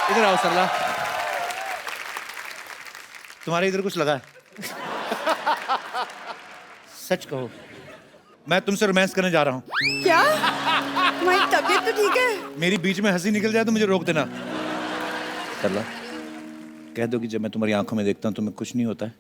इधर आओ सरला। तुम्हारे इधर कुछ लगा है? सच कहो, मैं तुमसे रोमांस करने जा रहा हूँ। क्या? तुम्हारी तबीयत तो ठीक है? मेरी बीच में हंसी निकल जाए तो मुझे रोक देना। सरला, कह दो कि जब मैं तुम्हारी आंखों में देखता हूँ तुम्हें कुछ नहीं होता है।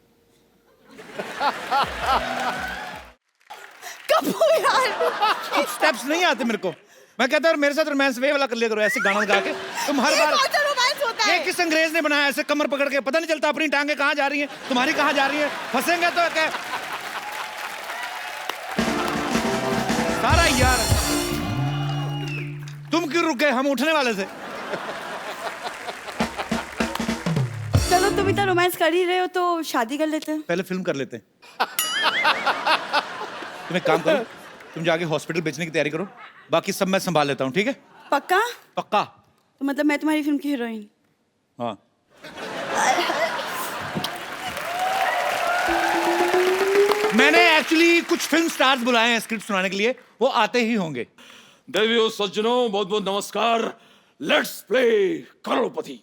कपूर यार। स्टेप्स नहीं आते मेरे को। मैं कहता हूँ मेरे साथ रोमांस वे वाला कर लिया करो, ऐसे गाना गा के। तुम हर बार कौन सा रोमांस होता है? ये किस अंग्रेज ने बनाया ऐसे कमर पकड़ के? पता नहीं चलता अपनी टांगे कहाँ जा रही हैं, तुम्हारी कहाँ जा रही है। फंसेंगे तो क्या सारा यार। तुम क्यों रुक गए? हम उठने वाले थे। चलो तुम इतना रोमांस कर ही रहे हो तो शादी कर लेते हैं। पहले फिल्म कर लेते हैं। तुम एक काम करो, तुम जाके हॉस्पिटल बेचने की तैयारी करो, बाकी सब मैं संभाल लेता हूँ, ठीक है? पक्का? पक्का। तो मतलब मैं तुम्हारी फिल्म की हीरोइन? हाँ। मैंने एक्चुअली कुछ फिल्म स्टार्स बुलाए हैं स्क्रिप्ट सुनाने के लिए, वो आते ही होंगे। देवियों सज्जनों, बहुत बहुत नमस्कार। लेट्स प्ले करोड़पति।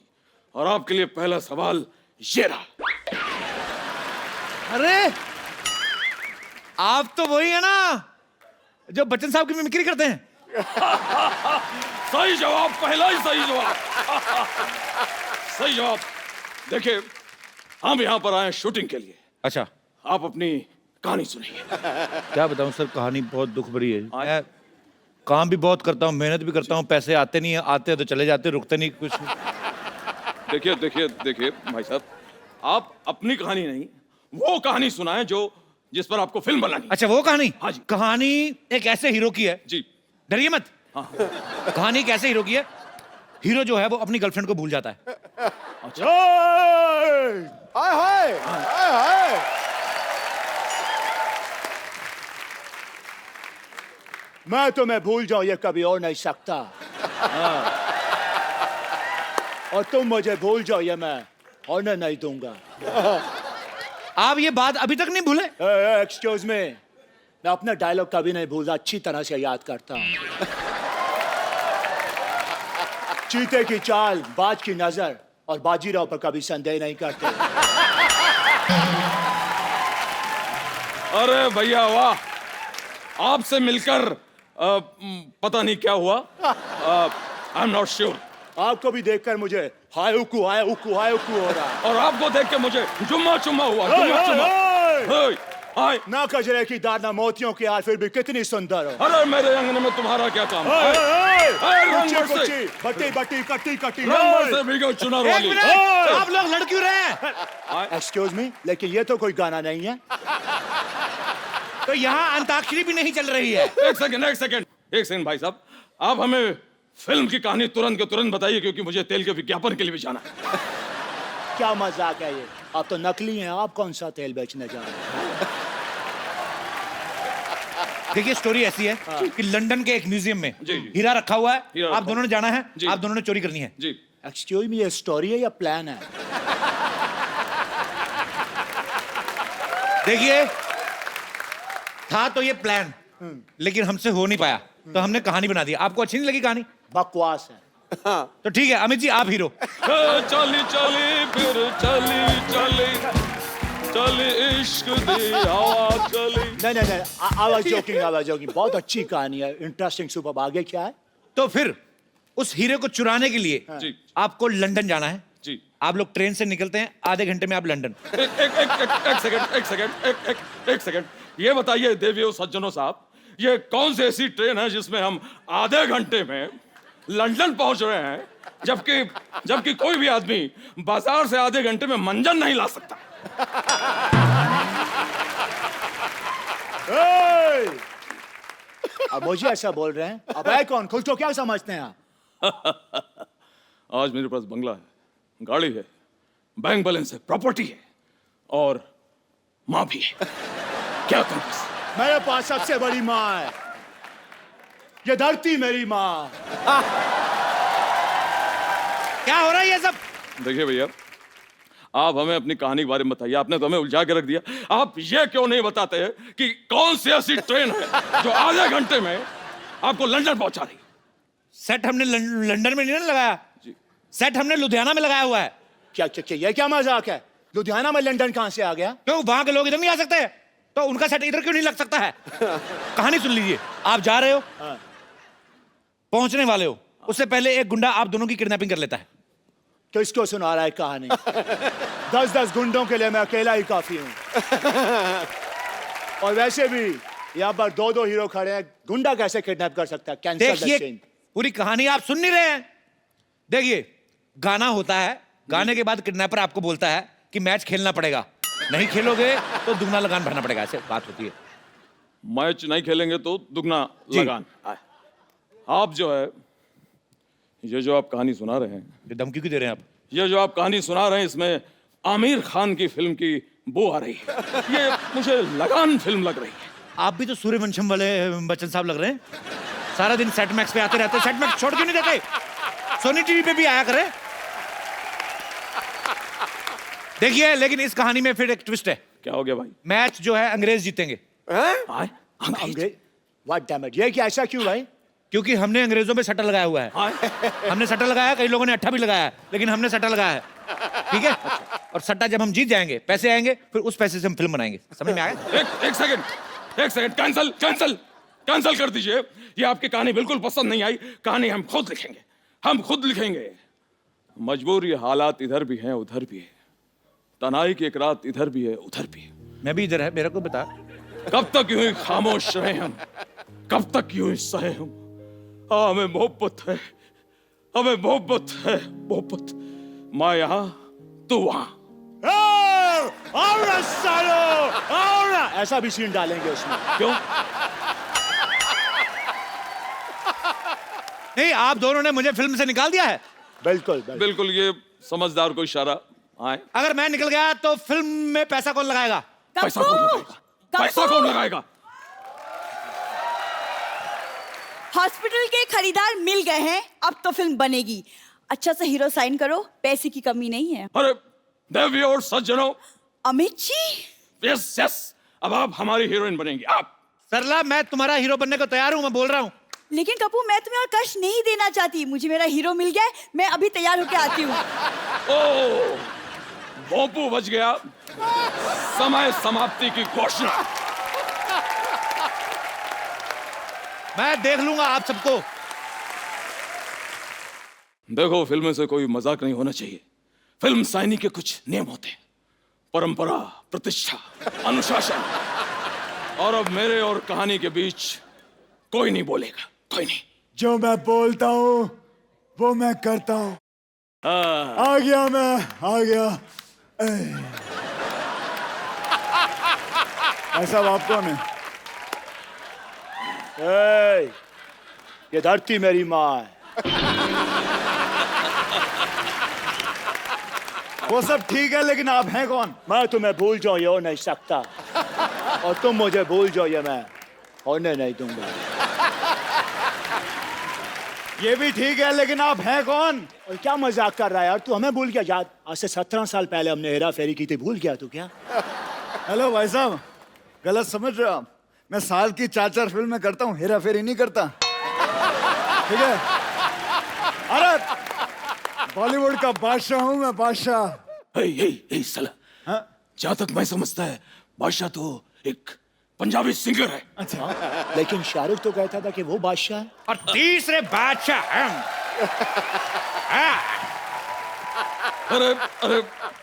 और आपके लिए पहला सवाल ये रहा। अरे आप तो वही है ना जो बच्चन साहब की मिमिक्री करते हैं। सही जवाब, पहला ही सही जवाब। सही जवाब। देखिए, हम यहाँ पर आए शूटिंग के लिए। अच्छा, आप अपनी कहानी सुनिए। क्या बताऊं सर, कहानी बहुत दुख भरी है। मैं काम भी बहुत करता हूँ, मेहनत भी करता हूँ, पैसे आते नहीं है, आते हैं तो चले जाते, रुकते नहीं कुछ। देखिए देखिए देखिए भाई साहब, आप अपनी कहानी नहीं, वो कहानी सुनाएं जो जिस पर आपको फिल्म बनानी है। अच्छा, वो कहानी? हाँ जी। कहानी एक ऐसे हीरो की है। जी। डरिए मत। हाँ। कहानी एक ऐसे हीरो की है, हीरो जो है वो अपनी गर्लफ्रेंड को भूल जाता है। अच्छा। हाय हाय हाय हाय। मैं तुम्हें भूल जाऊं ये कभी हो नहीं सकता। और तुम मुझे भूल जाओ ये मैं होने नहीं दूंगा। आप ये बात अभी तक नहीं भूले? एक्सक्यूज मी, मैं अपना डायलॉग कभी नहीं भूलता, अच्छी तरह से याद करता हूं। चीते की चाल, बाज की नजर और बाजीराव पर कभी संदेह नहीं करते। अरे भैया वाह, आपसे मिलकर पता नहीं क्या हुआ। I am not sure. आपको भी देखकर मुझे हाय उकू हो रहा है। और आपको देख के मुझे जुम्मा चुम्मा हुआ। जुम्मा चुम्मा। हाय। ना कजरे की दार ना मोतियों की हार, फिर भी कितनी सुंदर हो। अरे मेरे अंगने में तुम्हारा क्या काम? बट्टी बट्टी कट्टी कट्टी से भीगो चुनार एक वाली। मिनट, आप लोग लड़ क्यों रहे हैं? एक्सक्यूज मी, लेकिन ये तो कोई गाना नहीं है। तो यहाँ अंताक्षरी भी नहीं चल रही है। एक सेकंड भाई साहब, आप हमें फिल्म की कहानी तुरंत के तुरंत बताइए, क्योंकि मुझे तेल के विज्ञापन के लिए भी जाना है। क्या मजाक है ये? आप तो नकली हैं, आप कौन सा तेल बेचने जा रहे हैं? देखिए, स्टोरी ऐसी है कि लंदन के एक म्यूजियम में जी, जी। हीरा रखा हुआ है। हीरा आप रखा दोनों ने जाना है, जी। आप दोनों ने चोरी करनी है। जी। एक्सक्यूज मी, ये स्टोरी है या प्लान है? देखिए, था तो ये प्लान, लेकिन हमसे हो नहीं पाया, तो हमने कहानी बना दी। आपको अच्छी नहीं लगी कहानी? बकवास है। तो ठीक है, अमित जी आप हीरो। चली चली फिर चली चली चली इश्क दी हवा चली। नहीं, आवाज जोकिंग। बहुत अच्छी कहानी है, इंटरेस्टिंग, सुपर। आगे क्या है? तो फिर उस हीरे को चुराने के लिए जी। आपको लंदन जाना है। जी। आप लोग ट्रेन से निकलते हैं, आधे घंटे में आप लंदन। एक सेकंड, ये बताइए देवियों सज्जनों साहब, ये कौन सी ऐसी ट्रेन है जिसमें हम आधे घंटे में लंदन पहुंच रहे हैं, जबकि कोई भी आदमी बाजार से आधे घंटे में मंजन नहीं ला सकता? अब मुझे ऐसा बोल रहे हैं, अब है कौन? खुद को क्या समझते हैं आप? आज मेरे पास बंगला है, गाड़ी है, बैंक बैलेंस है, प्रॉपर्टी है और माँ भी है। क्या करूं? मेरे पास सबसे बड़ी माँ है, ये धरती मेरी माँ। क्या हो रहा है ये सब? देखिए भैया, आप हमें अपनी कहानी के बारे में बताइए। आपने तो हमें उलझा के रख दिया। आप ये क्यों नहीं बताते हैं कि कौन सी ऐसी ट्रेन है जो आधे घंटे में आपको लंदन पहुंचा रही? सेट हमने लंदन में नहीं ना लगाया, सेट हमने लुधियाना में लगाया हुआ है। क्या ये क्या मजाक है? लुधियाना में लंदन कहाँ से आ गया? क्यों वहां के लोग इधर नहीं आ सकते? तो उनका सेट इधर क्यों नहीं लग सकता है? कहानी सुन लीजिए। आप जा रहे हो, हाँ। पहुंचने वाले हो, उससे पहले एक गुंडा आप दोनों की किडनैपिंग कर लेता है। तो इसको सुना रहा है कहानी? 10-10 गुंडों के लिए मैं अकेला ही काफी हूँ। और वैसे भी यहाँ पर 2-2 हीरो खड़े हैं, गुंडा कैसे किडनैप कर सकता है? कैंसल द देखिए, सीन। पूरी कहानी आप सुन नहीं रहे हैं। देखिए, गाना होता है, गाने के बाद किडनैपर आपको बोलता है कि मैच खेलना पड़ेगा, नहीं खेलोगे तो दुगना लगान भरना पड़ेगा। ऐसे बात होती है। मैच नहीं खेलेंगे तो दुगना लगान। आप जो है, ये जो आप कहानी सुना रहे हैं, ये धमकी क्यों दे रहे हैं आप? ये जो आप कहानी सुना रहे हैं, इसमें आमिर खान की फिल्म की बो आ रही है। ये मुझे लगान फिल्म लग रही है। आप भी तो सूर्यवंशम वाले बच्चन साहब लग रहे हैं। सारा दिन सेट मैक्स पे आते रहते। सेट मैक्स छोड़ क्यों नहीं देते? सोनी टीवी पे भी आया करे। देखिए, लेकिन इस कहानी में फिर एक ट्विस्ट है। क्या हो गया भाई? मैच जो है अंग्रेज जीतेंगे। आए? अंग्रेज? व्हाट डैम इट, ये क्या, ऐसा क्यों भाई? क्योंकि हमने अंग्रेजों पे सट्टा लगाया हुआ है। हमने सट्टा लगाया, कई लोगों ने अट्ठा भी लगाया है, लेकिन हमने सट्टा लगाया है। ठीक है? और सट्टा जब हम जीत जाएंगे, पैसे आएंगे, फिर उस पैसे से हम फिल्म बनाएंगे। समझ में आया? एक सेकंड, कैंसल कर दीजिए। ये आपकी कहानी बिल्कुल पसंद नहीं आई। कहानी हम खुद लिखेंगे। मजबूरी हालात इधर भी हैं उधर भी है, तनाई की एक रात इधर भी है उधर भी है। मैं भी इधर है, मेरे को बता। कब तक यूं ही खामोश रहे हम, कब तक यूं ही सहे हम? हमें मोहब्बत है, मोहब्बत। मैं यहाँ, तू वहां। और ऐसा भी सीन डालेंगे उसमें। क्यों? नहीं, आप दोनों ने मुझे फिल्म से निकाल दिया है। बिल्कुल। बिल्कुल, ये समझदार को इशारा। आए? अगर मैं निकल गया तो फिल्म में पैसा कौन लगाएगा? पैसा कौन लगाएगा? हॉस्पिटल के खरीदार मिल गए हैं, अब तो फिल्म बनेगी। अच्छा सा हीरो साइन करो, पैसे की कमी नहीं है। अरे देवी और सज्जनों, अमित जी, यस, अब आप हमारी हीरोइन बनेंगी। आप। सरला, मैं तुम्हारा हीरो बनने को तैयार हूं, मैं बोल रहा हूं। लेकिन कपूर, मैं तुम्हें और कष्ट नहीं देना चाहती। मुझे मेरा हीरो मिल गया है, मैं अभी तैयार होके आती हूँ। ओ, भोंपू बज गया। समय समाप्ति की घोषणा। मैं देख लूंगा आप सबको। देखो, फिल्म में से कोई मजाक नहीं होना चाहिए। फिल्म साइनी के कुछ नियम होते हैं, परंपरा, प्रतिष्ठा, अनुशासन। और अब मेरे और कहानी के बीच कोई नहीं बोलेगा, कोई नहीं। जो मैं बोलता हूँ वो मैं करता हूँ। आ गया। ऐसा बाप कौन है? ये धरती मेरी माँ है। वो सब ठीक है, लेकिन आप हैं कौन? मैं तुम्हें भूल जाऊं ये हो नहीं सकता, और तुम मुझे भूल जाओ ये मैं होने नहीं दूंगा। ये भी ठीक है, लेकिन आप हैं कौन? और क्या मजाक कर रहा है यार तू? हमें भूल गया? याद, आज से 17 साल पहले हमने हेरा फेरी की थी, भूल गया तू क्या? हेलो भाई साहब, गलत समझ रहे हो आप। मैं साल की 4 फिल्में करता हूँ, हेरा फेरी नहीं करता। ठीक है? अरे बॉलीवुड का बादशाह हूँ मैं, बादशाह। हे साला, हाँ? जहाँ तक मैं समझता है, बादशाह तो एक पंजाबी सिंगर है। अच्छा, लेकिन शाहरुख तो कहता था कि वो बादशाह है। और तीसरे बादशाह हम।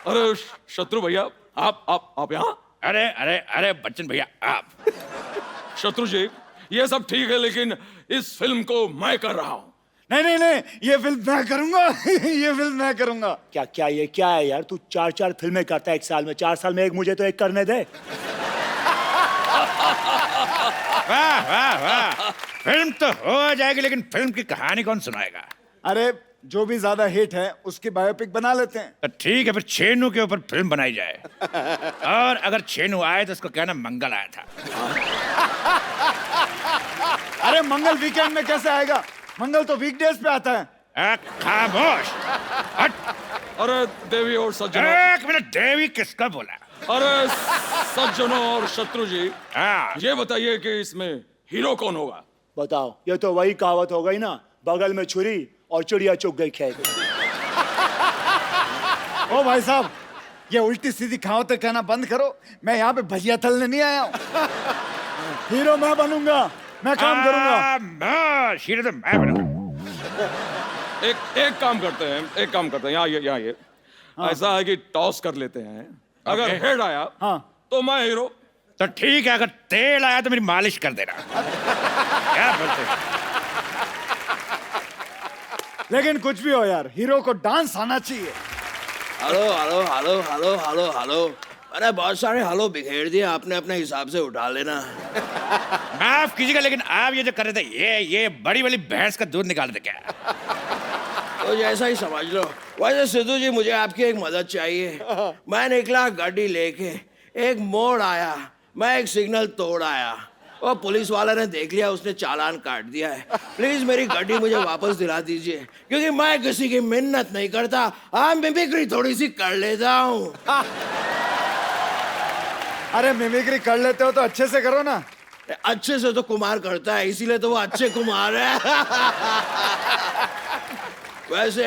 अरे शत्रु भैया, आप यहाँ? अरे बच्चन भैया, आप। शत्रु जी, ये सब ठीक है, लेकिन इस फिल्म को मैं कर रहा हूँ। नहीं, ये फिल्म मैं करूंगा। ये फिल्म मैं करूंगा। क्या ये क्या है यार? तू 4 फिल्में करता है एक साल में, 4 साल में एक मुझे तो एक करने दे। वाह। फिल्म तो हो जाएगी, लेकिन फिल्म की कहानी कौन सुनाएगा? अरे जो भी ज्यादा हिट है उसकी बायोपिक बना लेते हैं। तो ठीक है, फिर छेनू के ऊपर फिल्म बनाई जाए। और अगर छेनू आए तो उसको कहना मंगल आया था। अरे मंगल वीकेंड में कैसे आएगा? मंगल तो वीकडेज पे आता है। खामोश। अरे देवी और सज्जनों, एक मिनट, देवी किसका बोला? अरे सज्जनों और शत्रु जी, हाँ। ये बताइए कि इसमें हीरो कौन होगा? बताओ, ये तो वही कहावत हो गई ना, बगल में छुरी और चिड़िया चुग गई खेत। ओ भाई साहब, ये उल्टी सीधी कहावतें कहना बंद करो। मैं यहाँ पे भजिया तलने नहीं आया हूँ। हीरो मैं बनूंगा, मैं काम करूंगा। हीरो तो मैं बनूंगा। एक काम करते हैं, यहाँ ये ऐसा है कि टॉस कर लेते हैं। अगर हेड आया हाँ। तो मैं हीरो। तो ठीक है, अगर तेल आया तो मेरी मालिश कर देना। क्या बोलते हैं? लेकिन कुछ भी हो यार, हीरो को डांस आना चाहिए। Hello hello hello hello hello hello, अरे बहुत सारे हेलो बिखेर दिए आपने, अपने हिसाब से उठा लेना। माफ कीजिएगा, लेकिन आप ये जो कर रहे थे, ये बड़ी वाली भैंस का दूध निकाल दे क्या? तो जैसा ही समझ लो। वैसे सिद्धू जी, मुझे आपकी एक मदद चाहिए। मैं निकला गाड़ी लेके, एक मोड़ आया, मैं एक सिग्नल तोड़ आया, और पुलिस वाले ने देख लिया, उसने चालान काट दिया है। प्लीज मेरी गाड़ी मुझे वापस दिला दीजिए, क्योंकि मैं किसी की मिन्नत नहीं करता, हाँ मिमिक्री थोड़ी सी कर लेता हूँ। अरे मिमिक्री कर लेते हो तो अच्छे से करो ना। अच्छे से तो कुमार करता है, इसीलिए तो वो अच्छे कुमार है। वैसे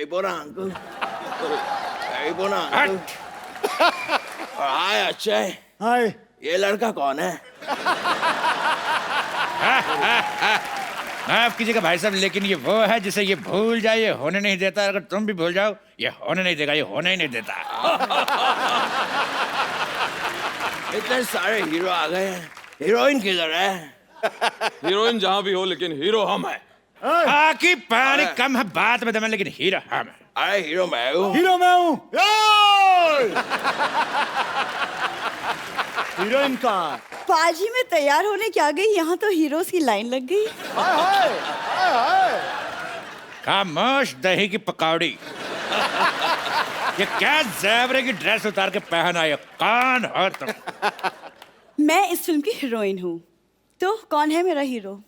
बोना अंकल, बोना अंकल। और हाय अक्षय, हाय। ये लड़का कौन है? माफ कीजिएगा भाई साहब, लेकिन ये वो है जिसे ये भूल जाए ये होने नहीं देता। अगर तुम भी भूल जाओ ये होने नहीं देगा, ये होने ही नहीं देता। इतने सारे हीरो आ गए हैं, हीरोइन किधर है? हीरोइन जहां भी हो, लेकिन हीरो हम हैं। बाकी पानी कम है बात में दम है, लेकिन हीरो हम है। अरे हीरो मैं हूँ। हीरो मैं हूँ। हीरोइन कहाँ? पाजी में तैयार होने क्या गई, यहाँ तो हीरोज की लाइन लग गई। हाय हाय हाय हाय। खामोश दही की पकौड़ी। ये क्या ज़ेबरे की ड्रेस उतार के पहन आए, कौन हो तुम? मैं इस फिल्म की हीरोइन हूँ, तो कौन है मेरा हीरो?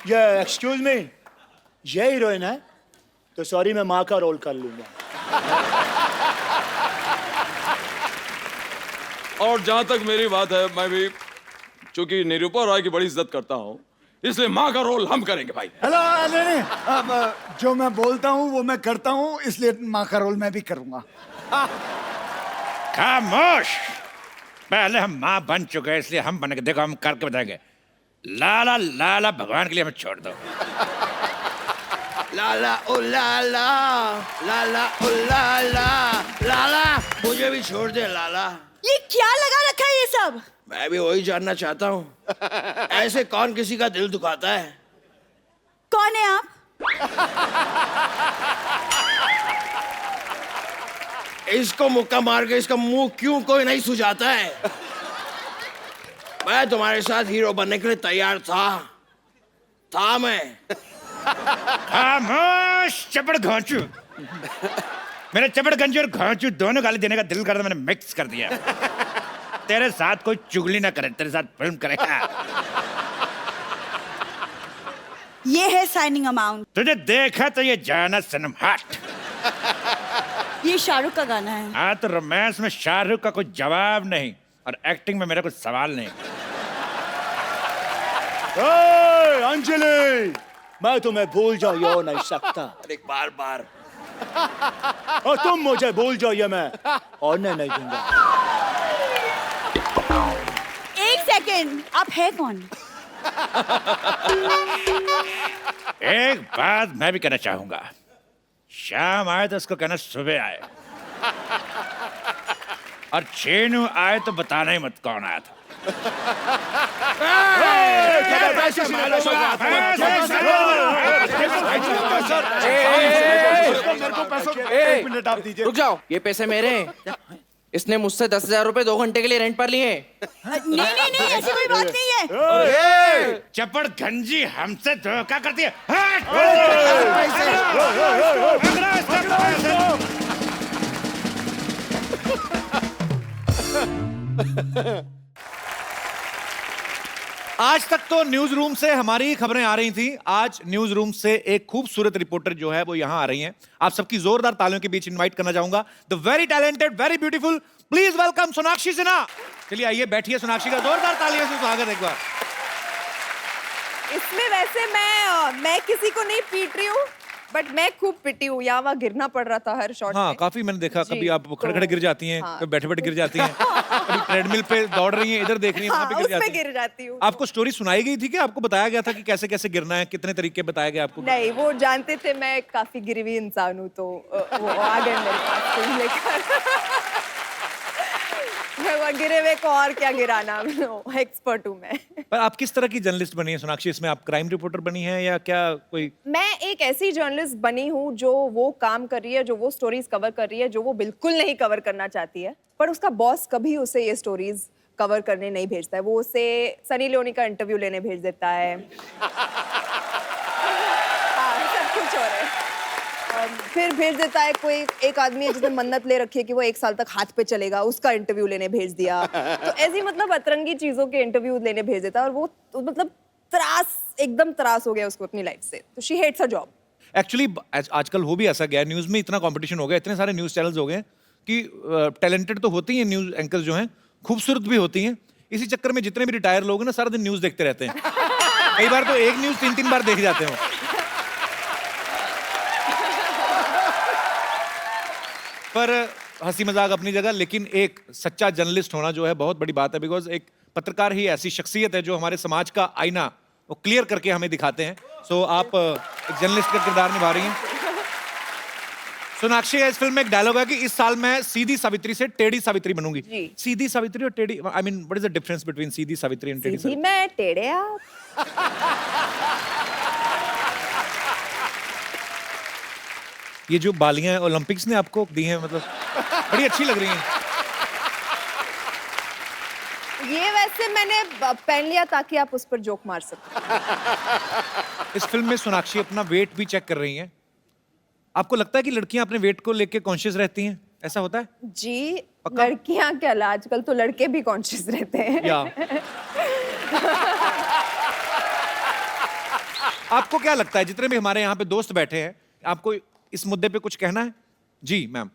ये एक्सक्यूज मी, ये हीरोइन है? तो सॉरी, मैं माँ का रोल कर लूंगा। और जहां तक मेरी बात है, मैं भी चूंकि निरूपा राय की बड़ी इज्जत करता हूँ, इसलिए माँ का रोल हम करेंगे भाई। हेलो, नहीं, अब जो मैं बोलता हूँ वो मैं करता हूँ, इसलिए माँ का रोल मैं भी करूंगा। खामोश, पहले हम माँ बन चुके हैं, इसलिए हम बनेंगे। देखो हम करके बताएंगे। लाला लाला भगवान के लिए हमें छोड़ दो। लाला ओ लाला, लाला ओ लाला, लाला मुझे भी छोड़ दे लाला। ये क्या लगा रखा है ये सब? मैं भी वही जानना चाहता हूँ, ऐसे कौन किसी का दिल दुखाता है? कौन है आप? इसको मुक्का मार के इसका मुंह क्यों कोई नहीं सुझाता है? मैं तुम्हारे साथ हीरो बनने के लिए तैयार था मैं। खामोश चपड़ घोंचू। मेरे चपड़ गंजी और घोंचू दोनों गाली देने का दिल करता, मैंने मिक्स कर दिया। तेरे साथ कोई चुगली ना करे, तेरे साथ फिल्म करेगा। ये है साइनिंग अमाउंट। तुझे देखा तो ये जाना सनम हट। ये शाहरुख का गाना है। हाँ, तो रोमांस में शाहरुख का कोई जवाब नहीं, और एक्टिंग में मेरा कोई सवाल नहीं। अंजलि, मैं तुम्हें भूल जाऊं ये हो नहीं सकता, अरे बार और तुम मुझे भूल जाओ ये मैं होने नहीं दूंगा। एक सेकेंड, आप है कौन? एक बात मैं भी कहना चाहूंगा, शाम आए तो उसको कहना सुबह आए, और चेनू आए तो बताना ही मत कौन आया था। एक मिनट आप दीजिए। रुक जाओ, ये पैसे मेरे हैं। इसने मुझसे 10,000 रुपए 2 घंटे के लिए रेंट पर लिए। नहीं, ऐसी कोई बात नहीं है। चपड़ गंजी हमसे धोखा करती है। आज तक तो न्यूज रूम से हमारी खबरें आ रही थी। आज न्यूज रूम से एक खूबसूरत रिपोर्टर जो है वो यहां आ रही हैं। आप सबकी जोरदार तालियों के बीच इनवाइट करना चाहूंगा the very talented, very beautiful, please welcome Sonakshi Sinha. चलिए आइए, बैठिए। सोनाक्षी का जोरदार तालियों से स्वागत एक बार। इसमें वैसे मैं किसी को नहीं पीट रही हूँ, बट मैं खूब पिटी हूँ। यहाँ वहाँ गिरना पड़ रहा था हर शॉट हाँ में। काफी मैंने देखा, जी, कभी आप खड़े खड़े गिर जाती हैं, हाँ। कभी बैठे बैठे गिर जाती हैं, कभी ट्रेडमिल पे दौड़ रही हैं, इधर देख रही हैं, वहां पे गिर उसमें जाती हैं। गिर जाती हूँ। आपको स्टोरी सुनाई गई थी कि आपको बताया गया था कि कैसे कैसे गिरना है, कितने तरीके बताए गए आपको? नहीं, वो जानते थे मैं काफी गिरी हुई इंसान हूँ, तो वो आ गए मेरे पास फिल्म लेकर। मैं वो गिरे हुए को और क्या गिराना, एक्सपर्ट हूँ मैं। पर आप किस तरह की जर्नलिस्ट बनी है सोनाक्षी? इसमें आप क्राइम रिपोर्टर बनी हैं या क्या कोई? मैं एक ऐसी जर्नलिस्ट बनी हूँ जो वो काम कर रही है, जो वो स्टोरीज कवर कर रही है जो वो बिल्कुल नहीं कवर करना चाहती है, पर उसका बॉस कभी उसे ये स्टोरीज कवर करने नहीं भेजता है। वो उसे सनी लियोनी का इंटरव्यू लेने भेज देता है। हाँ, सब कुछ हो रहा है। फिर भेज देता है कोई एक आदमी है जिसने मन्नत ले रखी है कि वो 1 साल तक हाथ पे चलेगा, उसका इंटरव्यू लेने भेज दिया। तो ऐसी मतलब अतरंगी चीजों के इंटरव्यू लेने भेज देता है, और वो मतलब एकदम त्रास हो गया उसको अपनी लाइफ से, तो she hates her job. Actually आजकल हो भी ऐसा गया, न्यूज में इतना कंपटीशन हो गया, इतने सारे न्यूज चैनल्स हो गए कि टैलेंटेड तो होती हैं न्यूज एंकर्स जो हैं, खूबसूरत भी होती हैं। इसी चक्कर में जितने भी रिटायर लोग हैं ना, सारा दिन न्यूज देखते रहते हैं। कई बार तो एक न्यूज 3-3 बार देख जाते हैं। पर हंसी मजाक अपनी जगह, लेकिन एक सच्चा जर्नलिस्ट होना जो है बहुत बड़ी बात है, बिकॉज एक पत्रकार ही ऐसी शख्सियत है जो हमारे समाज का आईना वो क्लियर करके हमें दिखाते हैं। सो आप एक जर्नलिस्ट का किरदार निभा रही हैं। सोनाक्षी, इस फिल्म में एक डायलॉग है कि इस साल मैं सीधी सावित्री से टेढ़ी सावित्री बनूंगी। जी। सीधी सावित्री और टेढ़ी, I mean what is the difference between Sidhi Savitri and टेढ़ी सीधी सावित्री? मैं, टेढ़े आप। ये जो बालियां ओलंपिक्स ने आपको दी हैं, मतलब बड़ी अच्छी लग रही हैं। ये वैसे मैंने पहन लिया ताकि आप उस पर जोक मार सको। इस फिल्म में सोनाक्षी अपना वेट भी चेक कर रही हैं। आपको लगता है कि लड़कियां अपने वेट को लेके कॉन्शियस रहती हैं? ऐसा होता है? जी, पक्का? लड़कियां क्या, आजकल तो लड़के भी कॉन्शियस रहते हैं। या आपको क्या लगता है, जितने भी हमारे यहाँ पे दोस्त बैठे हैं, आपको इस मुद्दे पे कुछ कहना है? जी मैम।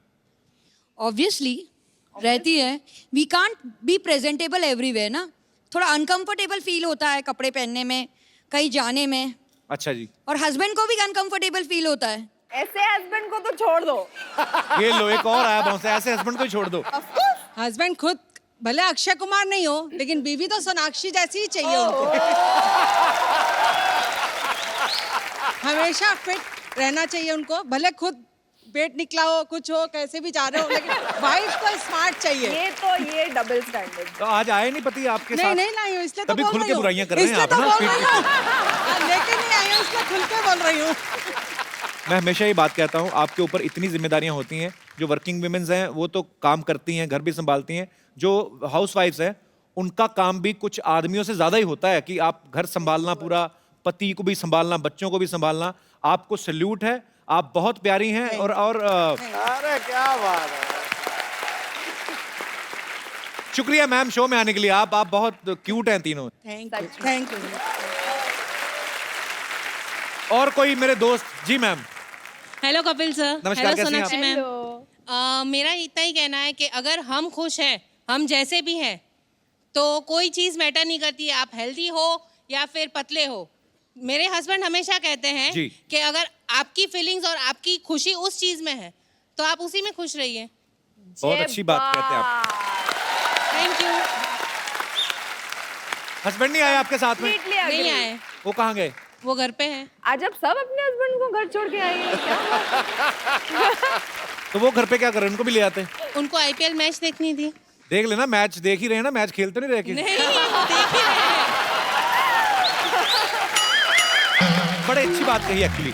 ऑब्वियसली रहती है। We can't be presentable everywhere ना, थोड़ा अनकंफर्टेबल फील होता है कपड़े पहनने में, कहीं जाने में, अच्छा जी। और हस्बैंड को भी अनकंफर्टेबल फील होता है। ऐसे हस्बैंड को तो छोड़ दो। ये लो, एक और आया बहुत से, ऐसे हस्बैंड को ही छोड़ दो। हस्बैंड खुद भले अक्षय कुमार नहीं हो, लेकिन बीवी तो सोनाक्षी जैसी ही चाहिए उनको। हमेशा फिट रहना चाहिए उनको, भले खुद पेट निकला हो, कुछ हो, कैसे भी जा रहे हो, लेकिन वाइफ को स्मार्ट चाहिए। ये डबल स्टैंडर्ड। तो आज आए नहीं पति आपके नहीं साथ? नहीं लाई हूँ, इसलिए तो तभी बोल खुल रही के हूँ। बुराइयां कर रहे हैं इसलिए आप तो ना। बोल रही हूँ। लेके नहीं आई हूँ, इसलिए खुल के बोल रही हूँ। मैं हमेशा ये बात कहता हूँ, आपके ऊपर इतनी जिम्मेदारियां होती हैं। जो वर्किंग वुमेन्स हैं वो तो काम करती हैं, घर भी संभालती हैं। जो हाउसवाइफ्स हैं उनका काम भी कुछ आदमियों से ज्यादा ही होता है कि आप घर संभालना, पूरा पति को भी संभालना, बच्चों को भी संभालना। आपको सैल्यूट है, आप बहुत प्यारी हैं। और अरे क्या बात है। शुक्रिया मैम शो में आने के लिए। आप बहुत क्यूट हैं तीनों। Thank you. और कोई मेरे दोस्त? जी मैम। Hello Kapil sir. नमस्कार, हेलो कैसी हैं सोनाक्षी मैम। मेरा इतना ही कहना है कि अगर हम खुश हैं, हम जैसे भी हैं, तो कोई चीज़ मैटर नहीं करती है, आप हेल्दी हो या फिर पतले हो। मेरे हस्बैंड हमेशा कहते हैं जी। कि अगर आपकी फीलिंग्स और आपकी खुशी उस चीज़ में है तो आप उसी में खुश रहिए। बहुत अच्छी बात कहते हैं आप। Thank you. हस्बैंड नहीं आए आपके साथ में? नहीं आए, वो कहाँ गए? वो घर पे हैं। आज आप सब अपने हस्बैंड को घर छोड़ के आएंगे क्या? तो वो घर पे क्या कर रहे हैं? उनको भी ले आते हैं। उनको आईपीएल मैच देखनी थी। देख लेना, मैच देख ही रहे हैं ना, मैच खेलते नहीं रहे कि? नहीं, देख ही रहे हैं। बड़े अच्छी बात कही एक्चुअली।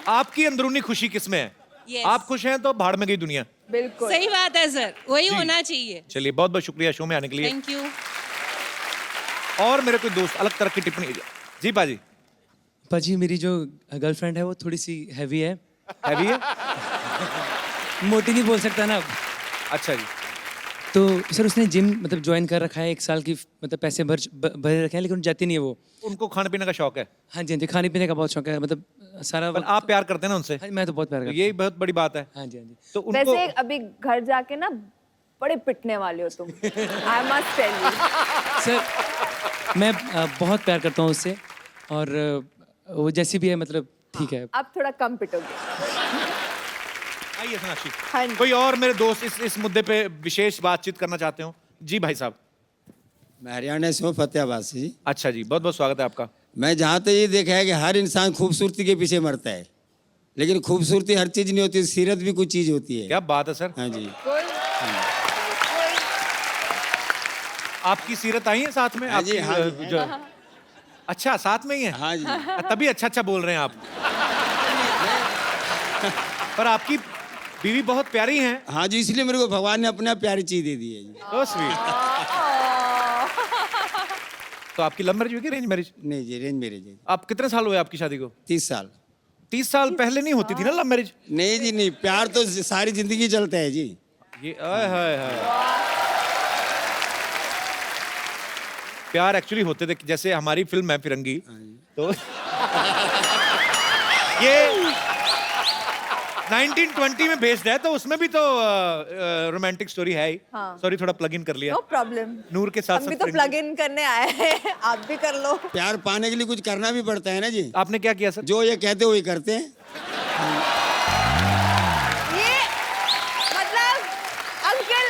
आपकी अंदरूनी खुशी किसमें है? Yes. आप खुश हैं तो भाड़ में गई दुनिया। बिल्कुल सही बात है सर, वही जी। होना चाहिए। चलिए, बहुत बहुत शुक्रिया शो में आने के लिए। Thank you. और मेरे कोई दोस्त अलग तरह की टिप्पणी? जी पाजी। पाजी, मेरी जो गर्लफ्रेंड है वो थोड़ी सी हैवी है। हैवी है? मोटी नहीं बोल सकता ना। अच्छा जी। तो सर उसने जिम मतलब ज्वाइन कर रखा है, 1 साल की मतलब पैसे भरे रखे हैं, लेकिन जाती नहीं है वो। उनको खाने पीने का शौक है? हाँ जी, हाँ जी, खाने पीने का बहुत शौक है, मतलब सारा पर आप प्यार करते हैं ना उनसे? हाँ, मैं तो बहुत प्यार तो करता यही बहुत बड़ी बात है। हाँ जी, हाँ जी। तो उनको वैसे अभी घर जाके ना बड़े पिटने वाले हो तुम। I must tell you. Sir मैं बहुत प्यार करता हूँ उससे, और वो जैसी भी है मतलब ठीक है। आप थोड़ा कम पिटोगे। आइए सोनाक्षी, हाँ जी। कोई और मेरे दोस्त इस मुद्दे पे विशेष बातचीत करना चाहते हो? जी भाई साहब। मैं हरियाणा से हूँ, फतेहाबाद से जी। अच्छा जी, बहुत बहुत स्वागत है आपका। मैं जहाँ तक ये देखा है कि हर इंसान खूबसूरती के पीछे मरता है, लेकिन खूबसूरती हर चीज नहीं होती, सीरत भी कुछ चीज होती है। क्या बात है सर। हाँ जी। आपकी सीरत आई है साथ में? हाँ जी, आपकी, हाँ जी। जो- अच्छा, साथ में ही है? हाँ जी। तभी अच्छा बोल रहे हैं आप। पर आपकी बीवी बहुत प्यारी हैं। हाँ जी, इसलिए मेरे को भगवान ने अपना प्यारी चीज दे दी है जी। So sweet। तो आपकी लव मैरिज हुई कि अरेंज मैरिज? नहीं जी, अरेंज मैरिज है। आप कितने साल हुए आपकी शादी को? 30 साल। 30 साल पहले नहीं होती थी ना लव मैरिज? नहीं जी नहीं, प्यार तो सारी जिंदगी चलता है जी। ये आय हाय हाय। प्यार एक्चुअली होते थे, जैसे हमारी फिल्म है फिरंगी, तो ये 1920 में बेस्ड है, तो उसमें भी तो रोमांटिक स्टोरी है ही। हाँ। सॉरी, थोड़ा प्लग इन कर लिया। No problem. नूर के साथ हम भी साथ तो फिरंगी। प्लग इन करने आए हैं, आप भी कर लो। प्यार पाने के लिए कुछ करना भी पड़ता है ना जी। आपने क्या किया सर? जो ये कहते वही करते हैं। ये मतलब अंकल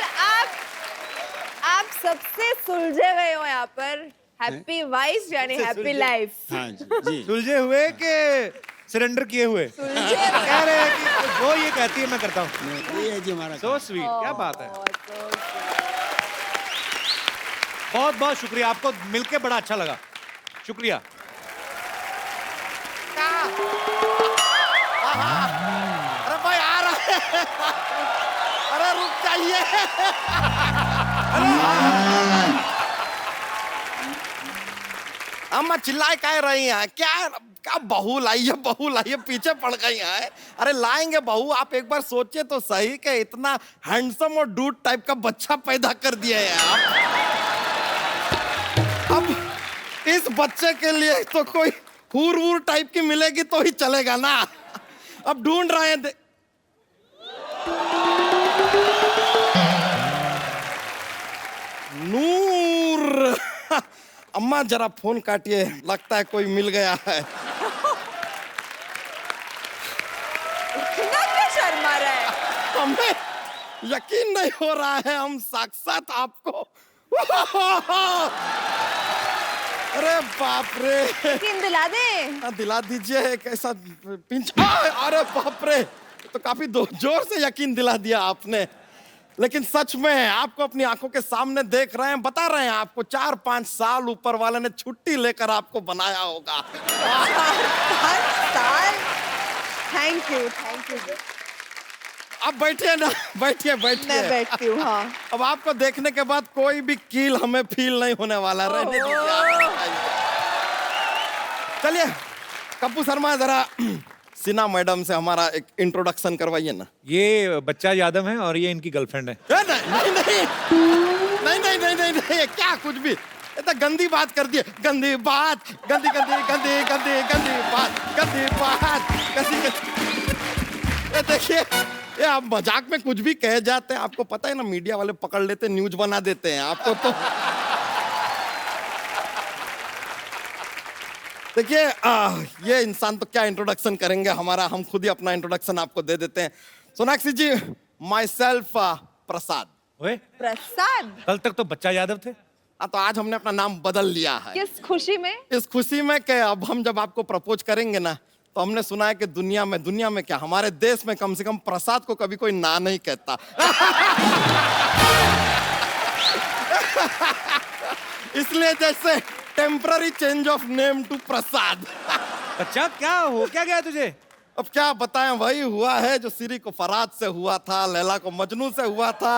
आप सबसे सुलझे हुए हो यहाँ पर। हैप्पी वाइफ यानी हैप्पी लाइफ। हाँ जी। सुलझे हुए कि सरेंडर किए हुए? कह रहे हैं कि वो ये कहती है मैं करता हूँ। ये है जी हमारा। सो स्वीट, क्या बात है। बहुत बहुत शुक्रिया, आपको मिलके बड़ा अच्छा लगा। शुक्रिया। अरे भाई आ रहा है। अरे रुक जाइए। अम्मा चिल्लाए कह रही हैं क्या? क्या बहू लाइए पीछे पड़ गई हैं। अरे लाएंगे बहू, आप एक बार सोचिए तो सही कि इतना हैंडसम और डूड टाइप का बच्चा पैदा कर दिया है आप। अब इस बच्चे के लिए तो कोई हूर वूर टाइप की मिलेगी तो ही चलेगा ना। अब ढूंढ रहे हैं। नूर। अम्मा जरा फोन काटिए, लगता है कोई मिल गया है। इतना क्या शर्मा रहा है? हमें यकीन नहीं हो रहा है, हम साक्षात आपको। अरे बाप रे। यकीन दिला दे। दिला दीजिए एक ऐसा पिंच। अरे बाप रे, तो काफी जोर से यकीन दिला दिया आपने। लेकिन सच में आपको अपनी आंखों के सामने देख रहे हैं, बता रहे हैं आपको 4-5 साल ऊपर वाले ने छुट्टी लेकर आपको बनाया होगा। 4-5 साल। Thank you. अब बैठिए ना, बैठिए। मैं बैठती हूँ। हाँ। अब आपको देखने के बाद कोई भी कील हमें फील नहीं होने वाला। रहने दीजिए। चलिए कप्पू शर्मा, जरा सिन्हा मैडम से हमारा एक इंट्रोडक्शन करवाइए ना। ये बच्चा यादव है और ये इनकी गर्लफ्रेंड है। नहीं, क्या कुछ भी, ये तो गंदी बात कर दी है। गंदी बात, गंदी बात। ये देखिए, ये आप मजाक में कुछ भी कह जाते हैं, आपको पता है ना, मीडिया वाले पकड़ लेते, न्यूज बना देते हैं आपको तो। देखिए ये इंसान तो क्या इंट्रोडक्शन करेंगे हमारा, हम खुद ही अपना इंट्रोडक्शन आपको दे देते हैं। सोनाक्षी जी, माई सेल्फ प्रसाद। ओए, प्रसाद? कल तक तो बच्चा यादव थे। तो आज हमने अपना नाम बदल लिया है। किस खुशी में? इस खुशी में कि अब हम जब आपको प्रपोज करेंगे ना, तो हमने सुना है कि दुनिया में क्या, हमारे देश में कम से कम प्रसाद को कभी कोई ना नहीं कहता। इसलिए जैसे temporary change of name to Prasad. बच्चा क्या गया तुझे? अब क्या बताएं, वही हुआ है जो सीरी को फराद से हुआ था, लैला को मजनू से हुआ था,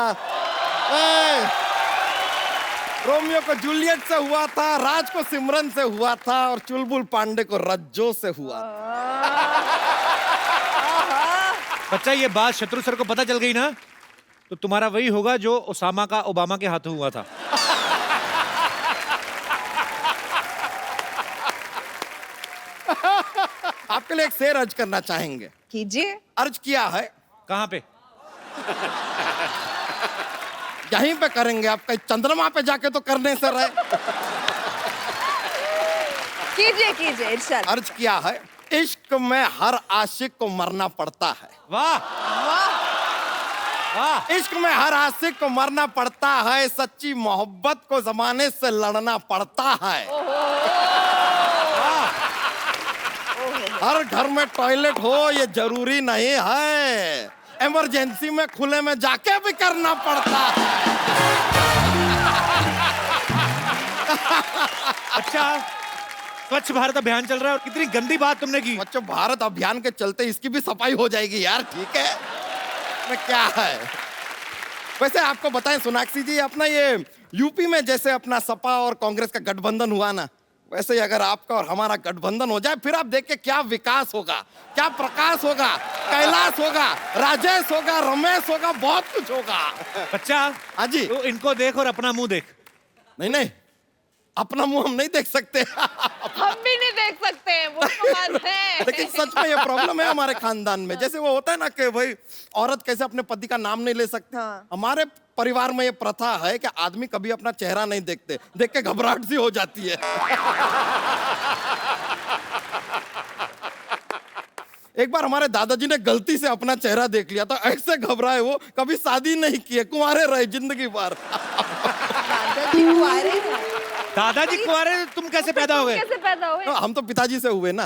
रोमियो को जूलियट से हुआ था, राज को सिमरन से हुआ था, और चुलबुल पांडे को रज्जो से हुआ था। बच्चा, ये बात शत्रु सर को पता चल गई ना, तो तुम्हारा वही होगा जो ओसामा का ओबामा के हाथों हुआ था। आपके लिए एक शेर अर्ज करना चाहेंगे? कीजिए। अर्ज किया है। कहाँ पे? यहीं पे करेंगे। आप कहीं चंद्रमा पे जाके तो करने से रहे। कीजिए कीजिए इरशाद। अर्ज किया है, इश्क में हर आशिक को मरना पड़ता है। वाह वाह। इश्क में हर आशिक को मरना पड़ता है, सच्ची मोहब्बत को जमाने से लड़ना पड़ता है। हर घर में टॉयलेट हो ये जरूरी नहीं है, इमरजेंसी में खुले में जाके भी करना पड़ता है। अच्छा, स्वच्छ भारत अभियान चल रहा है और कितनी गंदी बात तुमने की। स्वच्छ भारत अभियान के चलते इसकी भी सफाई हो जाएगी यार, ठीक है। में क्या है, वैसे आपको बताएं सोनाक्षी जी, अपना ये यूपी में जैसे अपना सपा और कांग्रेस का गठबंधन हुआ ना, वैसे ही अगर आपका और हमारा गठबंधन हो जाए, फिर आप देखिए क्या विकास होगा, क्या प्रकाश होगा, कैलाश होगा, राजेश होगा, रमेश होगा, बहुत कुछ होगा। बच्चा, हाँ जी, तो इनको देख और अपना मुंह देख। नहीं नहीं, अपना मुंह हम नहीं देख सकते। हम भी नहीं देख सकते, वो तो बात है। लेकिन सच में ये प्रॉब्लम है हमारे खानदान में। जैसे वो होता है ना कि भाई औरत कैसे अपने पति का नाम नहीं ले सकती, हाँ। हमारे परिवार में ये प्रथा है कि आदमी कभी अपना चेहरा नहीं देखते, देख के घबराहट सी हो जाती है। एक बार हमारे दादाजी ने गलती से अपना चेहरा देख लिया था, ऐसे घबराए वो, कभी शादी नहीं किए, कुंवारे रहे जिंदगी भर। दादाजी कुंवारे हैं। दादाजी कुंवारे, तुम कैसे पैदा हो गए? कैसे पैदा हुए? हम तो पिताजी से हुए ना।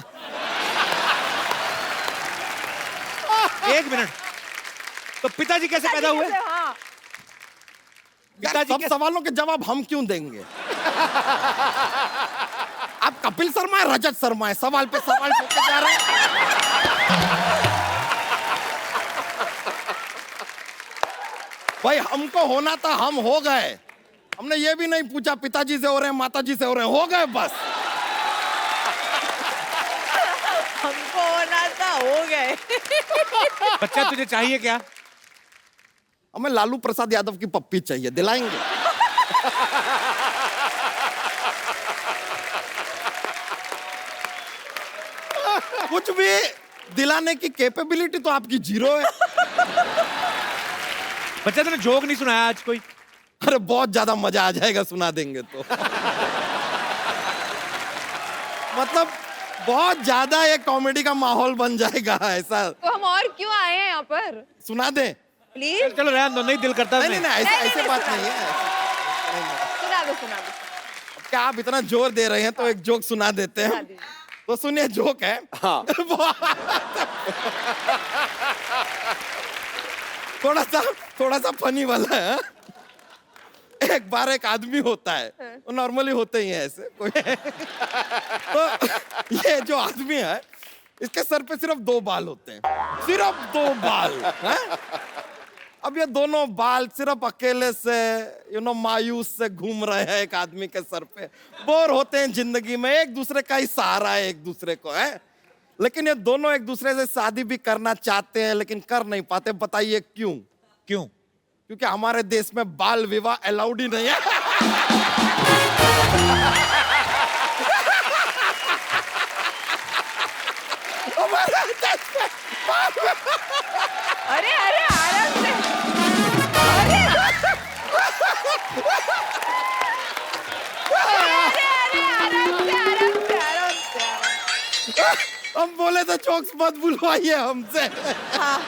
एक मिनट, तो पिताजी कैसे पैदा हुए? हाँ। पिताजी सब सवालों के जवाब हम क्यों देंगे? आप कपिल शर्मा है, रजत शर्मा है, सवाल पे सवाल पूछते जा रहे हैं। भाई हमको होना था, हम हो गए। हमने ये भी नहीं पूछा पिताजी से हो रहे हैं, माताजी से हो रहे हैं, हो गए बस। हमको होना था, हो गए। बच्चा, तुझे चाहिए क्या? हमें लालू प्रसाद यादव की पप्पी चाहिए, दिलाएंगे। कुछ भी दिलाने की कैपेबिलिटी तो आपकी जीरो है। बच्चा, तूने जोक नहीं सुनाया आज कोई? अरे बहुत ज्यादा मजा आ जाएगा, सुना देंगे तो। मतलब बहुत ज्यादा ये कॉमेडी का माहौल बन जाएगा ऐसा। तो हम और क्यों आए हैं यहाँ पर? सुना दे प्लीज। चलो रहने दो, नहीं दिल करता। नहीं नहीं ऐसे ऐसे बात नहीं है। सुना दो सुना दो। क्या आप इतना जोर दे रहे हैं तो एक जोक सुना देते हैं। तो सुनिए, जोक है। हाँ। थोड़ा सा फनी वाला है। एक बार एक आदमी होता है, वो नॉर्मली होते ही है ऐसे कोई। तो ये जो आदमी है, इसके सर पे सिर्फ 2 बाल होते हैं, सिर्फ 2 बाल है? अब ये दोनों बाल सिर्फ अकेले से मायूस से घूम रहे हैं एक आदमी के सर पे, बोर होते हैं जिंदगी में, एक दूसरे का ही सहारा है एक दूसरे को, है। लेकिन ये दोनों एक दूसरे से शादी भी करना चाहते हैं लेकिन कर नहीं पाते। बताइए क्यों? क्यों? क्योंकि हमारे देश में बाल विवाह अलाउड ही नहीं है। अरे अरे आराम से। अरे आराम से आराम से आराम से। हम बोले तो जोक्स मत बुलवाइए हमसे। हाँ।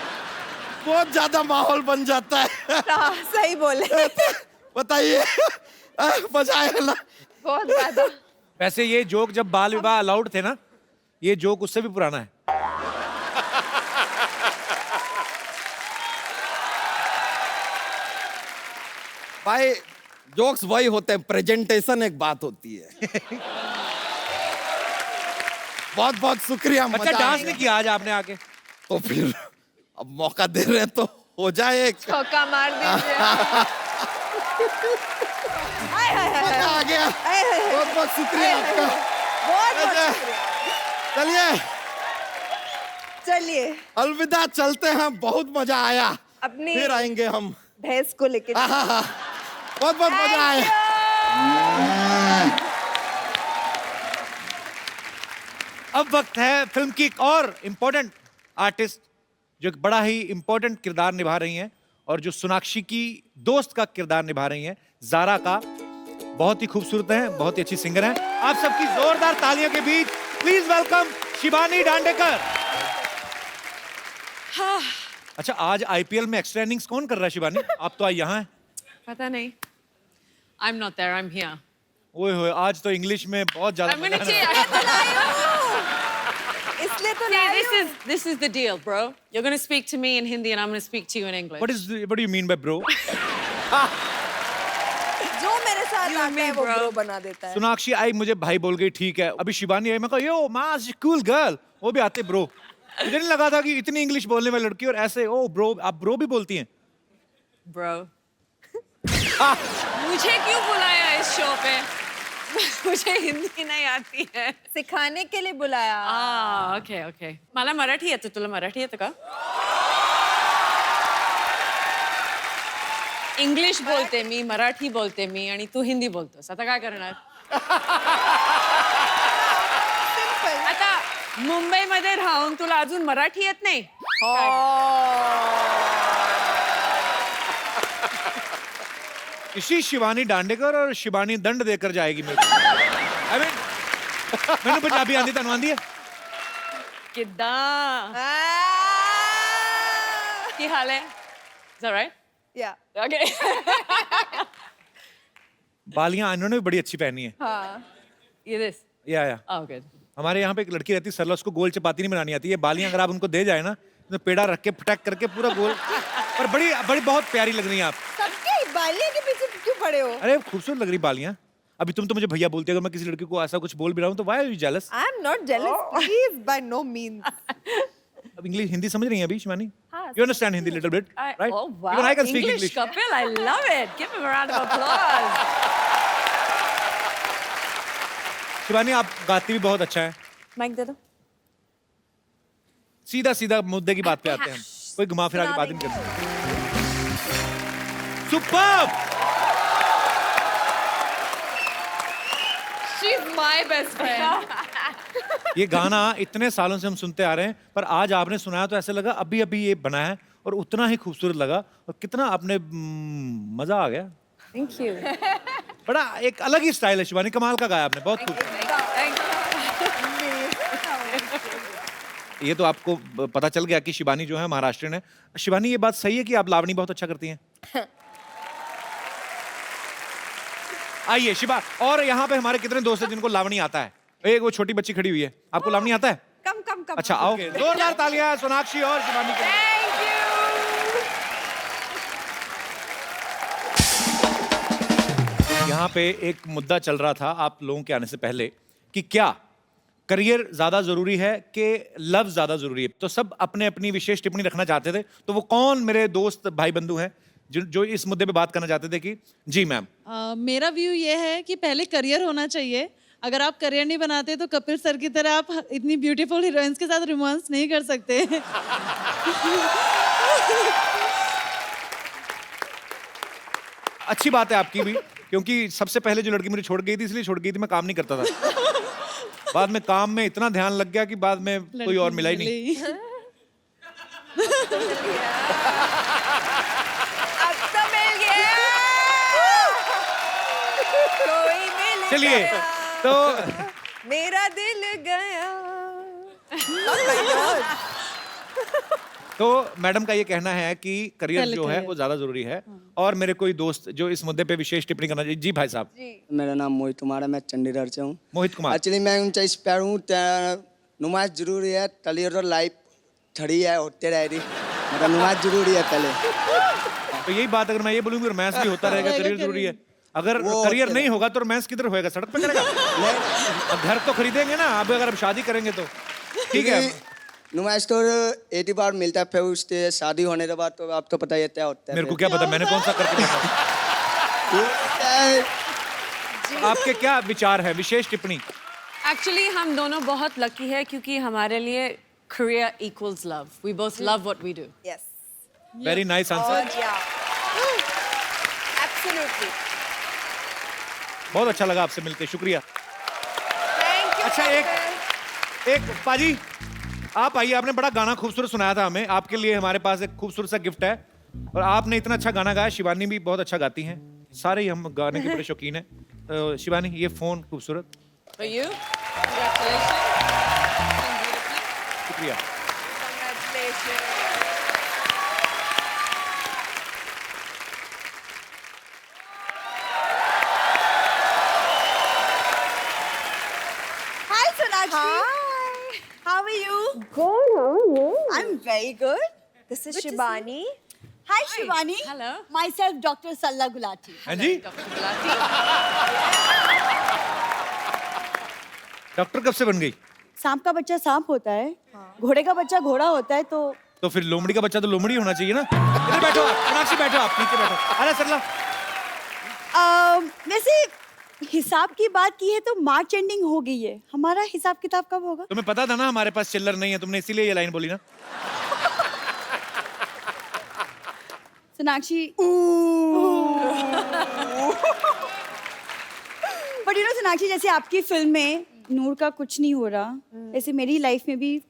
बहुत ज्यादा माहौल बन जाता है। हाँ, सही बोले। बताइए, मजा आया ना? बहुत ज्यादा। वैसे ये जोक जब बाल विवाह अलाउड थे ना, ये जोक उससे भी पुराना है। भाई जोक्स वही होते हैं, प्रेजेंटेशन एक बात होती है। बहुत बहुत शुक्रिया। बच्चा, डांस नहीं किया आज आपने आके? तो फिर अब मौका दे रहे हैं तो हो जाए एक। चौका मार दीजिए। मजा आ गया। बहुत बहुत शुक्रिया आपका। बहुत शुक्रिया। चलिए चलिए अलविदा, चलते हैं। बहुत मजा आया। अपनी फिर आएंगे हम भैंस को लेके। बहुत बहुत मजा आया। अब वक्त है फिल्म की एक और इम्पोर्टेंट आर्टिस्ट जो एक बड़ा ही इम्पोर्टेंट किरदार निभा रही हैं और जो सोनाक्षी की दोस्त का किरदार निभा रही हैं, ज़ारा का। बहुत ही खूबसूरत हैं, बहुत ही अच्छी सिंगर हैं। आप सबकी जोरदार तालियों के बीच प्लीज वेलकम शिबानी दांडेकर। अच्छा, आज आईपीएल में एक्स्ट्रा इनिंग्स कौन कर रहा है शिबानी? आप तो आज यहाँ हैं। पता नहीं। I'm not there. I'm here. ओए होए, आज तो इंग्लिश में बहुत ज्यादा I'm gonna मजा आ रहा है। इसलिए तो This is the deal, bro. You're gonna speak to me in Hindi and I'm gonna speak to you in English. What do you mean by bro? जो मेरे साथ आता है वो bro बना देता है। सोनाक्षी आई, मुझे भाई बोल गई, ठीक है। अभी शिबानी आई, मैं कहा यो मास कूल गर्ल, वो भी आते ब्रो। मुझे नहीं लगा था कि इतनी इंग्लिश बोलने वाली लड़की और ऐसे ओ ब्रो, आप ब्रो भी बोलती हैं? Bro. मुझे क्यों बुलाया इस शो पे? मुझे हिंदी नहीं आती है। सिखाने के लिए बुलाया। ओके। मला मराठी येतं, तुला मराठी येतं का? इंग्लिश बोलते मी, मराठी बोलते मी आणि तू हिंदी बोलतोस. आता काय करणार? आता मुंबईमध्ये राहून तुला अजून मराठी येत नाही? इसी शिवानी दांडेकर और शिबानी दंड देकर जाएगी मेरे को। I mean, मैंने पंजाबी आंदी तन आंदी है। किद्दां? की हाल है? Is that right? Yeah. Okay. बालियां इन्होंने भी बड़ी अच्छी पहनी है। हाँ। ये this? या। Oh, good. हमारे यहाँ पे एक लड़की रहती है सरला, उसको गोल चपाती नहीं बनानी आती है। बालियां अगर आप उनको दे जाए ना, तो पेड़ा रख के फटक करके पूरा गोल, पर बड़ी बहुत प्यारी लग रही हैं आप। सबके बालियां के पीछे क्यों पड़े हो? अरे खूबसूरत लग रही बालियां। अभी तुम तो मुझे भैया बोलते हो, अगर मैं किसी लड़की को ऐसा कुछ बोल भी रहा हूँ तो why are you jealous? I am not jealous. Please, by no means. अब इंग्लिश हिंदी समझ रही हैं अभी शिवानी? हाँ, You understand Hindi little bit, right? Oh wow. Even I can speak English English. Kapil, I love it. Give him a round of applause. Shivani, आप गाती भी बहुत अच्छा है। माइक दे दो। सीधा मुद्दे की बात पे आते हैं हम, कोई घुमा फिरा के बात नहीं करते। Superb! She's my best friend. ये गाना इतने सालों से हम सुनते आ रहे हैं, पर आज आपने सुनाया तो ऐसे लगा अभी अभी ये बना है और उतना ही खूबसूरत लगा और कितना आपने मजा आ गया। Thank you. बड़ा एक अलग ही स्टाइल है शिवानी, कमाल का गाया आपने, बहुत खूब। ये तो आपको पता चल गया कि शिबानी जो है महाराष्ट्रियन है। शिबानी, ये बात सही है कि आप लावणी बहुत अच्छा करती हैं? आइए शिबा, और यहाँ पे हमारे कितने दोस्त हैं जिनको लावणी आता है? एक वो छोटी बच्ची खड़ी हुई है, आपको लावणी आता है? कम। अच्छा आओ, जोरदार तालियां सोनाक्षी और शिबानी के लिए। यहाँ पे एक मुद्दा चल रहा था आप लोगों के आने से पहले कि क्या करियर ज्यादा जरूरी है कि लव ज्यादा जरूरी है? तो सब अपने अपनी विशेष टिप्पणी रखना चाहते थे। तो वो कौन मेरे दोस्त भाई बंधु हैं जो इस मुद्दे पे बात करना चाहते थे कि जी मैम? मेरा व्यू ये है कि पहले करियर होना चाहिए। अगर आप करियर नहीं बनाते तो कपिल सर की तरह आप इतनी ब्यूटीफुल हीरोइंस के साथ रोमांस नहीं कर सकते। अच्छी बात है आपकी भी, क्योंकि सबसे पहले जो लड़की मुझे छोड़ गई थी इसलिए छोड़ गई थी, मैं काम नहीं करता था। बाद में काम में इतना ध्यान लग गया कि बाद में कोई और मिला ही नहीं। अब तो मिल गया। कोई मिल चलिए गया। तो मेरा दिल गया। तो मैडम का ये कहना है कि करियर जो है वो ज्यादा जरूरी है। और मेरे कोई दोस्त जो इस मुद्दे पे विशेष टिप्पणी करना चाहिए। जी भाई साहब। मेरा नाम मोहित कुमार है, मैं चंडीगढ़ से हूँ। मोहित कुमार, एक्चुअली मैं उनसे इंस्पायर हूँ, नुमाइश जरूरी है, करियर और लाइफ छड़ी है होते रहेगी, मतलब नुमाइश जरूरी है पहले। तो यही बात अगर मैं ये बोलूँ रोमांस भी होता रहेगा, करियर जरूरी है। अगर करियर नहीं होगा तो रोमांस किधर होएगा? सड़क पे करेगा? घर तो खरीदेंगे ना, अब अगर शादी करेंगे तो ठीक है। नुमाइश तो 80 बार मिलता है, फिर उससे शादी होने के बाद तो आप तो पता ही क्या होता है। मेरे को क्या पता, मैंने कौन सा करके देखा। आपके क्या विचार है, विशेष टिप्पणी? एक्चुअली हम दोनों बहुत लकी है क्योंकि हमारे लिए career equals love. We both love what we do. Yes. Very nice answer. Absolutely. बहुत अच्छा लगा आपसे मिलके, शुक्रिया। Thank you. अच्छा एक पाजी आप आइए, आपने बड़ा गाना खूबसूरत सुनाया था हमें, आपके लिए हमारे पास एक खूबसूरत सा गिफ्ट है। और आपने इतना अच्छा गाना गाया, शिवानी भी बहुत अच्छा गाती हैं, सारे ही हम गाने के बड़े शौकीन हैं। तो शिवानी ये फोन खूबसूरत, For you, congratulations. शुक्रिया। Hi, Sonakshi. Hi. How are you? Good, how are you? I'm very good. This is Good to see Shivani. Hi, Shivani. Hello. Myself, Dr. Salla Gulati. हाँ जी, डॉक्टर कब से बन गई? सांप का बच्चा सांप होता है, घोड़े का बच्चा घोड़ा होता है, तो फिर लोमड़ी का बच्चा तो लोमड़ी होना चाहिए ना। इधर बैठो आप, मीनाक्षी बैठो आप, नीचे बैठो। अरे सरला, वैसे हिसाब की बात की है तो मार्च एंडिंग हो गई है, हमारा हिसाब किताब कब होगा? तुम्हें पता था ना हमारे पास चिल्लर नहीं है, तुमने इसीलिए ये लाइन बोली ना। Sonakshi but you know Sonakshi, जैसे आपकी फिल्म में नूर का कुछ नहीं हो रहा, ऐसे मेरी लाइफ में भी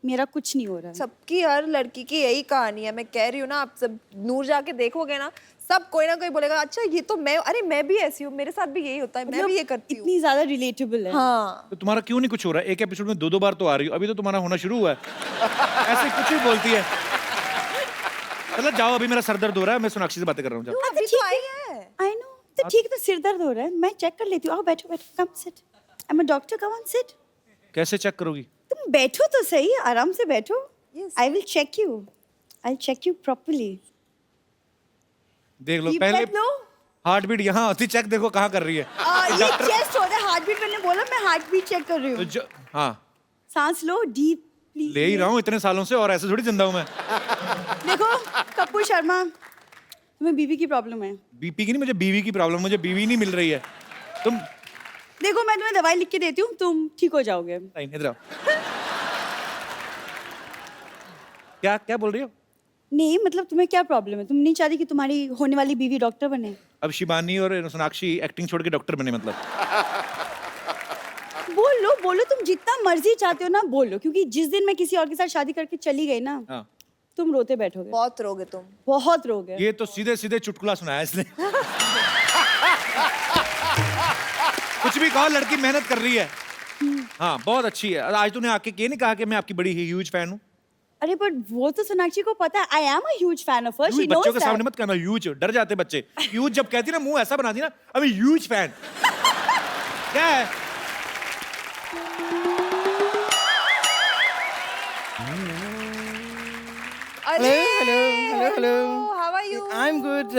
मेरा कुछ नहीं हो रहा है। सबकी हर लड़की की यही कहानी है, मैं कह रही हूँ ना, आप सब नूर जाके देखोगे ना, सब कोई ना कोई बोलेगा अच्छा ये तो मैं, अरे मैं भी ऐसी हूँ, मेरे साथ भी यही होता है, मैं भी ये करती हूँ। इतनी ज्यादा रिलेटेबल है। हाँ। तो तुम्हारा क्यों नहीं कुछ हो रहा है? एक एपिसोड में 2-2 बार तो आ रही हो, अभी तो तुम्हारा होना शुरू हुआ है। ऐसे कुछ भी बोलती है। मतलब जाओ, अभी मेरा सर दर्द हो रहा है, मैं सोनाक्षी से बातें कर रहा हूँ। जाओ। अभी तो आई है। आई नो, तो ठीक है, तो सिर दर्द हो रहा है, मैं चेक कर लेती हूँ। आओ बैठो बैठो, come sit, I am a doctor, come on sit. कैसे चेक करोगी? तुम बैठो तो सही, आराम से बैठो। I will check you, I will check you properly. देख लो Deep पहले breath लो। हार्ट बीट यहाँ होती, चेक देखो कहाँ कर रही है। ये चेस्ट होता है, हार्ट बीट मैंने बोला, मैं हार्ट बीट चेक कर रही हूँ। हाँ, सांस लो डीप, ले ही रहा हूँ इतने सालों से, और ऐसे थोड़ी जिंदा हूँ मैं। देखो कपूर शर्मा, तुम्हें बीबी की प्रॉब्लम है। बीपी की नहीं, मुझे बीवी की प्रॉब्लम, मुझे बीवी नहीं मिल रही है। तुम देखो मैं तुम्हें दवाई लिख के देती हूँ, तुम ठीक हो जाओगे। नहीं, इधर आओ। क्या क्या बोल रही हो? नहीं मतलब तुम्हें क्या प्रॉब्लम है? तुम नहीं चाहती कि तुम्हारी होने वाली बीवी डॉक्टर बने? अब शिवानी और सोनाक्षी एक्टिंग छोड़ के डॉक्टर बने मतलब? बोलो बोलो, तुम जितना मर्जी चाहते हो ना बोलो, क्योंकि जिस दिन मैं किसी और के साथ शादी करके चली गई ना, हाँ। तुम रोते बैठोगे। बहुत रोगे तुम, बहुत रोगे। ये तो सीधे सीधे चुटकुला सुनाया इसने। कुछ भी कहो, लड़की मेहनत कर रही है। हाँ बहुत अच्छी है। आज तूने आके ये नहीं कहा कि मैं आपकी बड़ी ह्यूज फैन हूँ? अरे बट वो तो सोनाक्षी को पता है, आई am a huge fan of her, she nose बच्चों के दैट। सामने मत कहना ह्यूज, डर जाते बच्चे। ह्यूज जब कहती ना, मुंह ऐसा बनाती ना, अभी ह्यूज फैन। क्या है? अरे hello. How are you? I'm good.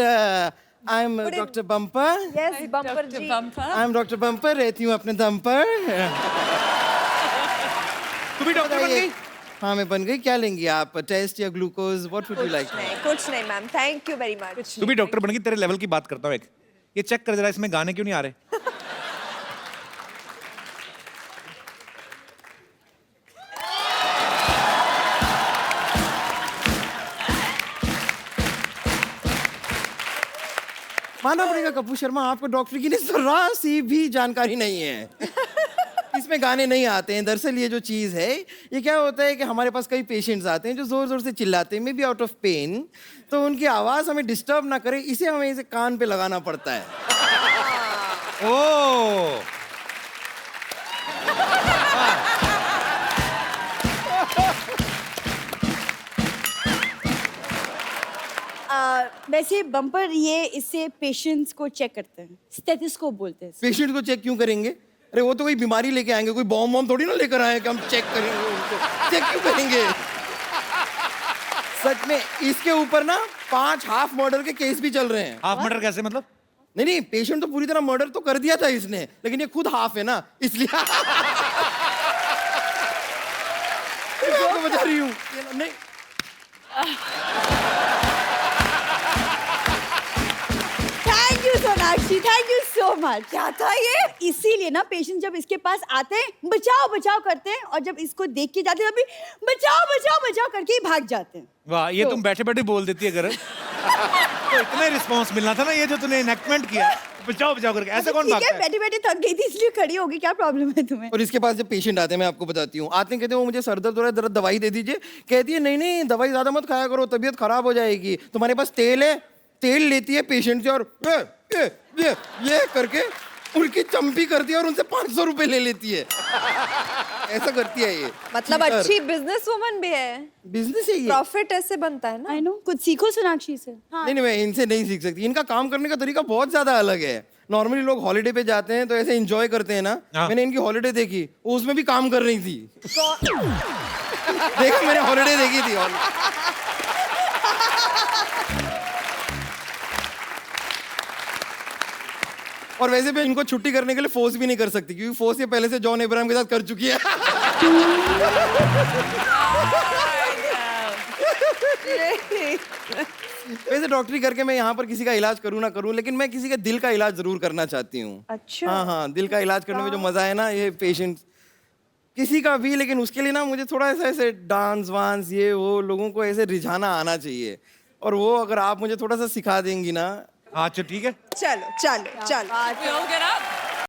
I'm Dr. Bumper. Yes Bumper ji. I'm Dr. Bumper. रहती हूँ अपने दम पर। तू भी डॉक्टर बन गई? हाँ मैं बन गई। क्या लेंगी आप? टेस्ट या glucose? What would you like? कुछ नहीं ma'am, thank you very much. तू भी डॉक्टर बन गई, तेरे लेवल की बात करता हूँ एक। ये चेक कर जरा, इसमें गाने क्यों नहीं आ रहे? मानना पड़ेगा कपूर शर्मा, आपको डॉक्टर की जरा सी भी जानकारी नहीं है। इसमें गाने नहीं आते हैं। दरअसल ये जो चीज़ है, ये क्या होता है कि हमारे पास कई पेशेंट्स आते हैं जो ज़ोर ज़ोर से चिल्लाते हैं, maybe out of pain, तो उनकी आवाज़ हमें डिस्टर्ब ना करे, इसे हमें इसे कान पे लगाना पड़ता है। ओह, वैसे बम्पर ये इससे पेशेंट्स को चेक करते हैं, स्टेथोस्कोप बोलते हैं। पेशेंट को चेक क्यों करेंगे? अरे वो तो कोई बीमारी लेके आएंगे, कोई बॉम्ब वॉम्ब थोड़ी ना लेकर आए कि हम चेक करेंगे उनको। चेक क्यों करेंगे? सच में इसके ऊपर ना 5 हाफ मर्डर के केस भी चल रहे हैं। हाफ मर्डर कैसे मतलब? नहीं नहीं, पेशेंट तो पूरी तरह मर्डर तो कर दिया था इसने, लेकिन ये खुद हाफ है ना, इसलिए मैं आपको बता रही हूँ। नहीं thank you Sonakshi, thank you so much. क्या था ये? इसीलिए ना पेशेंट जब इसके पास आते हैं बचाओ बचाओ करते हैं, और जब इसको देख के जाते हैं तभी बचाओ बचाओ बचाओ करके ही भाग जाते हैं। वाह, ये तुम बैठे बैठे बोल देती है अगर। तो इतना रिस्पॉन्स मिलना था ना, ये जो तूने इनेक्टमेंट किया, बचाओ बचाओ करके, ऐसे कौन भागता है? बैठे बैठे थक गई थी इसलिए खड़ी होगी, क्या प्रॉब्लम है तुम्हें? और इसके पास जब पेशेंट आते हैं, मैं आपको बताती हूँ, आते हैं कहते हैं वो मुझे सर दर्द हो रहा है, जरा दवाई दे दीजिए। कहती है नहीं नहीं दवाई ज्यादा मत खाया करो, तबीयत खराब हो जाएगी। तुम्हारे पास तेल है? तेल लेती है पेशेंट से और ये करके उनकी चंपी करती है और उनसे 500 रुपए ले लेती है। ऐसा करती है ये। मतलब अच्छी बिजनेस वुमन भी है। बिजनेस है ये। प्रॉफिट ऐसे बनता है ना। आई नो, कुछ सीखो सोनाक्षी से। हाँ। नहीं, मैं इनसे नहीं सीख सकती। इनका काम करने का तरीका बहुत ज्यादा अलग है। नॉर्मली लोग हॉलिडे पे जाते हैं तो ऐसे एंजॉय करते हैं ना। मैंने इनकी हॉलिडे देखी, वो उसमें भी काम कर रही थी। देखा, मैंने हॉलिडे देखी थी। और वैसे भी इनको छुट्टी करने के लिए फोर्स भी नहीं कर सकती, क्योंकि फोर्स ये पहले से जॉन अब्राहम के साथ कर चुकी है। वैसे डॉक्टरी करके मैं यहाँ पर किसी का इलाज करूँ ना करूँ, लेकिन मैं किसी के दिल का इलाज जरूर करना चाहती हूँ। अच्छा। हाँ हाँ, दिल का इलाज करने में जो मजा है ना, ये पेशेंट किसी का भी, लेकिन उसके लिए ना मुझे थोड़ा ऐसा ऐसे डांस वांस ये वो लोगों को ऐसे रिझाना आना चाहिए, और वो अगर आप मुझे थोड़ा सा सिखा देंगी ना। अच्छा ठीक है, चलो चलो चलो। We all get up.